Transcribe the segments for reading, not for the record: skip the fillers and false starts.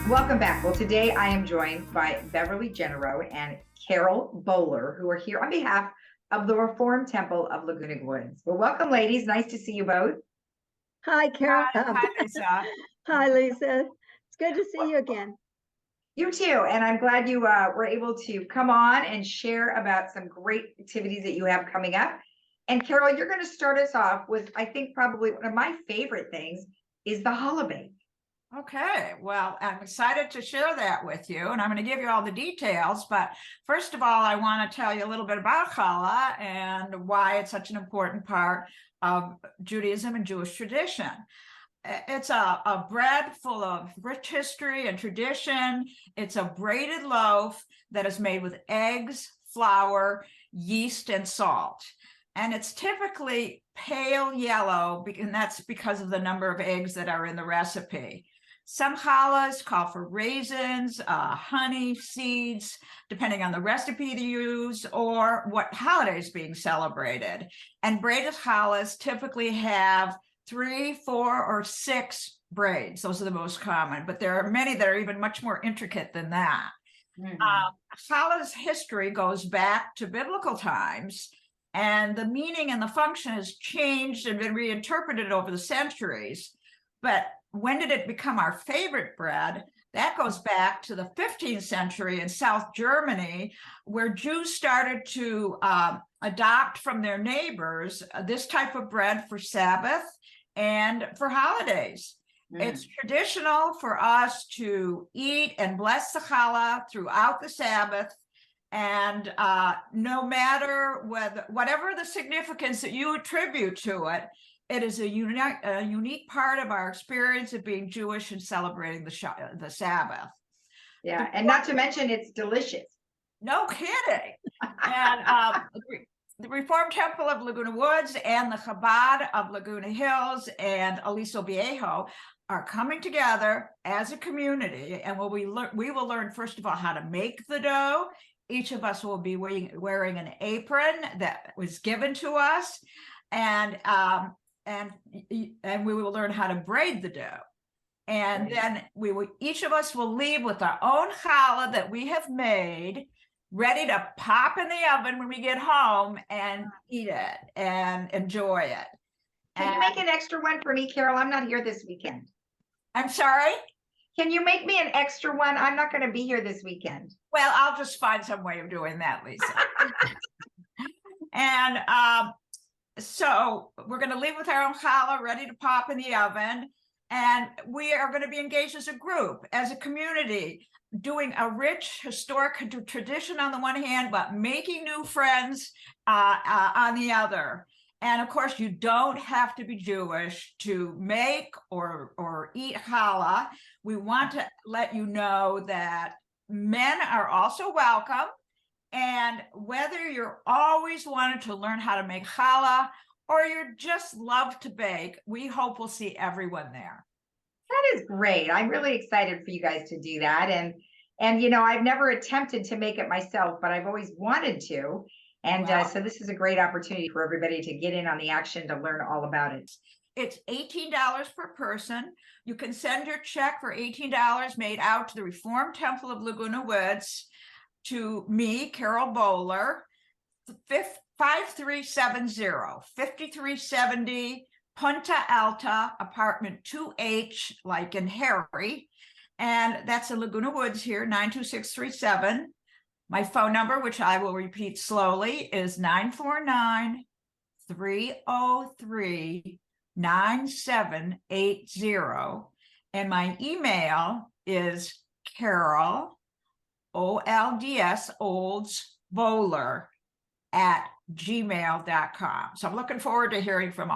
Welcome back. Well, today I am joined by Beverly Genero and Carol Bowler, who are here on behalf of the Reformed Temple of Laguna Woods. Well, welcome, ladies. Nice to see you both. Hi, Carol. Hi, Lisa. Hi, Lisa. It's good to see you again. You too. And I'm glad you were able to come on and share about some great activities that you have coming up. And Carol, you're going to start us off with, I think, probably one of my favorite things is the challah bake. Okay, well, I'm excited to share that with you, and I'm going to give you all the details. But first of all, I want to tell you a little bit about challah and why it's such an important part of Judaism and Jewish tradition. It's a bread full of rich history and tradition. It's a braided loaf that is made with eggs, flour, yeast, and salt. And it's typically pale yellow, and that's because of the number of eggs that are in the recipe. Some challahs call for raisins, honey, seeds, depending on the recipe you use or what holiday is being celebrated. And braided challahs typically have 3, 4, or 6 braids. Those are the most common, but there are many that are even much more intricate than that. Challah's history goes back to biblical times, and the meaning and the function has changed and been reinterpreted over the centuries. But when did it become our favorite bread? That goes back to the 15th century in South Germany, where Jews started to adopt from their neighbors this type of bread for Sabbath and for holidays. It's traditional for us to eat and bless the challah throughout the Sabbath. And no matter whatever the significance that you attribute to it, it is a unique part of our experience of being Jewish and celebrating the Sabbath. Yeah, and not to mention it's delicious. No kidding. And the Reformed Temple of Laguna Woods and the Chabad of Laguna Hills and Aliso Viejo are coming together as a community, and we will learn, first of all, how to make the dough. Each of us will be wearing an apron that was given to us, and we will learn how to braid the dough. And then each of us will leave with our own challah that we have made, ready to pop in the oven when we get home and eat it and enjoy it. Can you make an extra one for me, Carol? I'm not here this weekend. I'm sorry? Can you make me an extra one? I'm not going to be here this weekend. Well, I'll just find some way of doing that, Lisa. And so we're going to leave with our own challah ready to pop in the oven. And we are going to be engaged as a group, as a community, doing a rich historic tradition on the one hand, but making new friends on the other. And of course, you don't have to be Jewish to make or eat challah. We want to let you know that men are also welcome. And whether you're always wanted to learn how to make challah or you just love to bake, we hope we'll see everyone there. That is great. I'm really excited for you guys to do that. And you know, I've never attempted to make it myself, but I've always wanted to. And so this is a great opportunity for everybody to get in on the action to learn all about it. It's $18 per person. You can send your check for $18 made out to the Reformed Temple of Laguna Woods to me, Carol Bowler, 5370 Punta Alta, apartment 2H, like in Harry. And that's in Laguna Woods here, 92637. My phone number, which I will repeat slowly, is 949-303-9780. And my email is Carol, Olds Bowler @gmail.com. So I'm looking forward to hearing from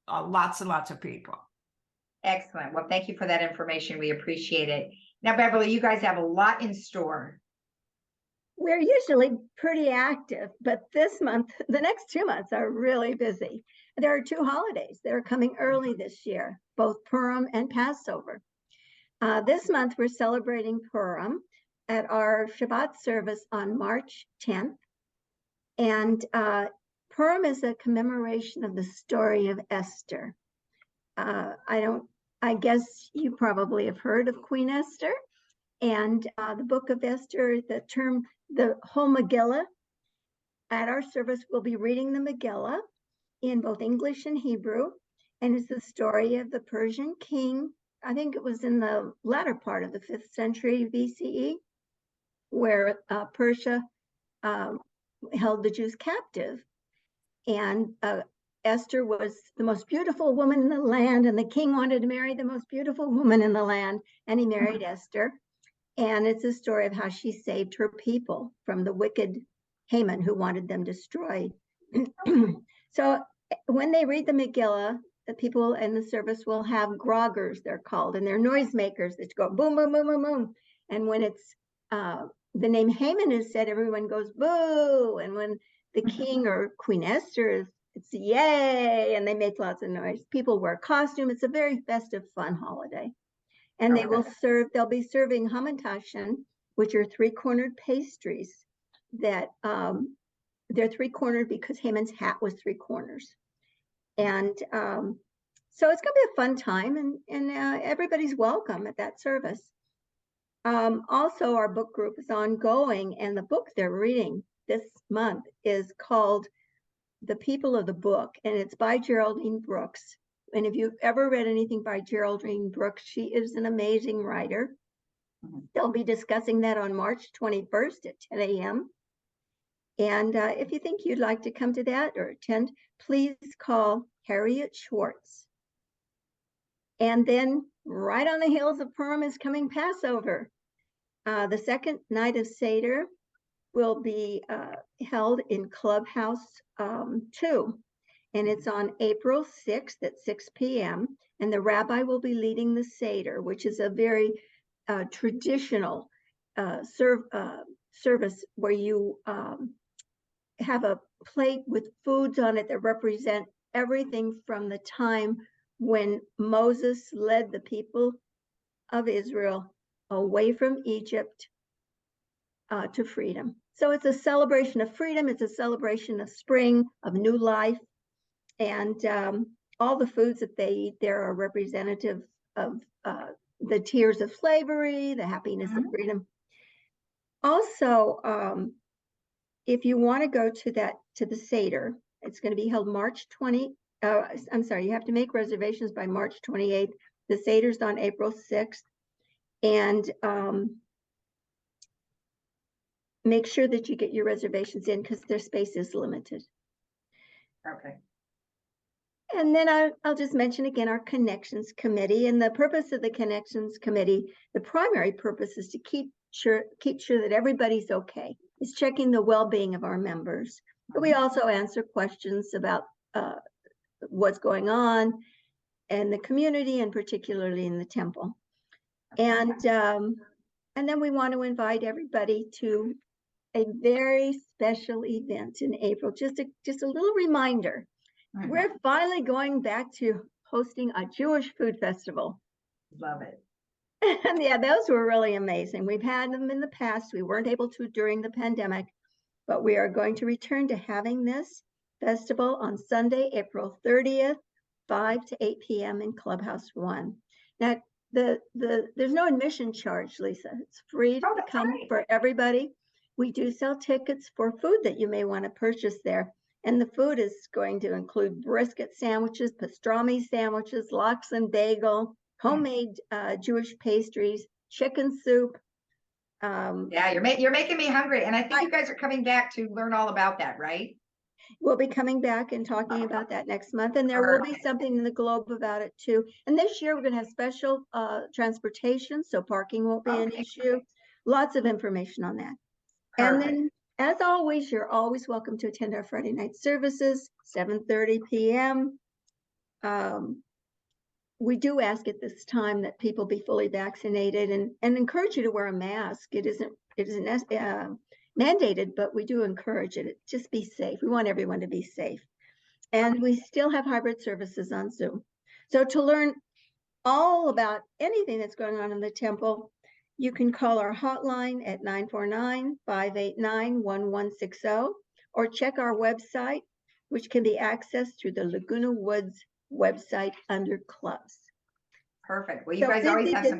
lots and lots of people. Excellent. Well, thank you for that information. We appreciate it. Now, Beverly, you guys have a lot in store. We're usually pretty active, but this month, the next 2 months are really busy. There are 2 holidays that are coming early this year, both Purim and Passover. This month, we're celebrating Purim at our Shabbat service on March 10th. And Purim is a commemoration of the story of Esther. I guess you probably have heard of Queen Esther. And the book of Esther, the whole Megillah. At our service, we'll be reading the Megillah in both English and Hebrew. And it's the story of the Persian king. I think it was in the latter part of the 5th century BCE, where Persia held the Jews captive. And Esther was the most beautiful woman in the land, and the king wanted to marry the most beautiful woman in the land, and he married Esther. And it's a story of how she saved her people from the wicked Haman who wanted them destroyed. So when they read the Megillah, the people in the service will have groggers, they're called, and they're noisemakers that go boom, boom, boom, boom, boom. And when it's the name Haman is said, everyone goes boo. And when the king or Queen Esther, it's yay, and they make lots of noise. People wear costume. It's a very festive, fun holiday. And they will they'll be serving hamantashen, which are 3-cornered pastries that they're 3-cornered because Haman's hat was 3 corners. And so it's going to be a fun time, and everybody's welcome at that service. Also, our book group is ongoing, and the book they're reading this month is called The People of the Book, and it's by Geraldine Brooks. And if you've ever read anything by Geraldine Brooks, she is an amazing writer. They'll be discussing that on March 21st at 10 a.m. And if you think you'd like to come to that or attend, please call Harriet Schwartz. And then right on the heels of Purim is coming Passover. The second night of Seder will be held in Clubhouse 2. And it's on April 6th at 6 p.m. And the rabbi will be leading the Seder, which is a very traditional service where you have a plate with foods on it that represent everything from the time when Moses led the people of Israel away from Egypt to freedom. So it's a celebration of freedom. It's a celebration of spring, of new life. And all the foods that they eat there are representative of the tears of slavery, the happiness of freedom. Also, if you want to go to the Seder, it's going to be held March 20. I'm sorry, you have to make reservations by March 28th. The Seder's on April 6th. And make sure that you get your reservations in because their space is limited. Okay. And then I'll just mention again our Connections Committee. And the purpose of the Connections Committee, the primary purpose is to keep sure that everybody's okay. It's checking the well-being of our members. But we also answer questions about what's going on in the community and particularly in the temple. And then we want to invite everybody to a very special event in April. Just a little reminder. We're finally going back to hosting a Jewish food festival. Love it. And yeah, those were really amazing. We've had them in the past. We weren't able to during the pandemic, but we are going to return to having this festival on Sunday, April 30th, 5 to 8 p.m. in Clubhouse 1. Now, there's no admission charge, Lisa. It's free to come for everybody. We do sell tickets for food that you may want to purchase there. And the food is going to include brisket sandwiches, pastrami sandwiches, lox and bagel, homemade Jewish pastries, chicken soup. Yeah, you're making me hungry. And I think you guys are coming back to learn all about that, right? We'll be coming back and talking about that next month. And there will be something in the Globe about it too. And this year we're going to have special transportation, so parking won't be an issue. Lots of information on that. And then, as always, you're always welcome to attend our Friday night services, 7:30 p.m. We do ask at this time that people be fully vaccinated and encourage you to wear a mask. It isn't mandated, but we do encourage it. Just be safe. We want everyone to be safe. And we still have hybrid services on Zoom. So to learn all about anything that's going on in the temple, you can call our hotline at 949-589-1160 or check our website, which can be accessed through the Laguna Woods website under clubs. Perfect. Well, you guys always have some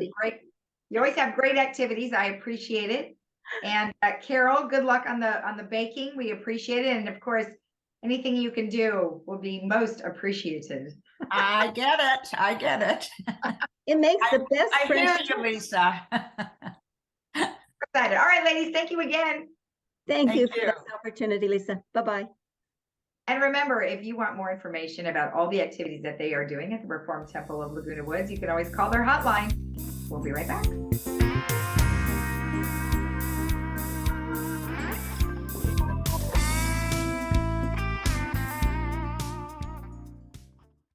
You always have great activities. I appreciate it. And Carol, good luck on the baking. We appreciate it. And of course, anything you can do will be most appreciated. I get it. I get it. It makes the best I hear French you, toast. Lisa. Excited. All right, ladies, thank you again. Thank you Thank for you. this opportunity, Lisa. Bye-bye. And remember, if you want more information about all the activities that they are doing at the Reformed Temple of Laguna Woods, you can always call their hotline. We'll be right back.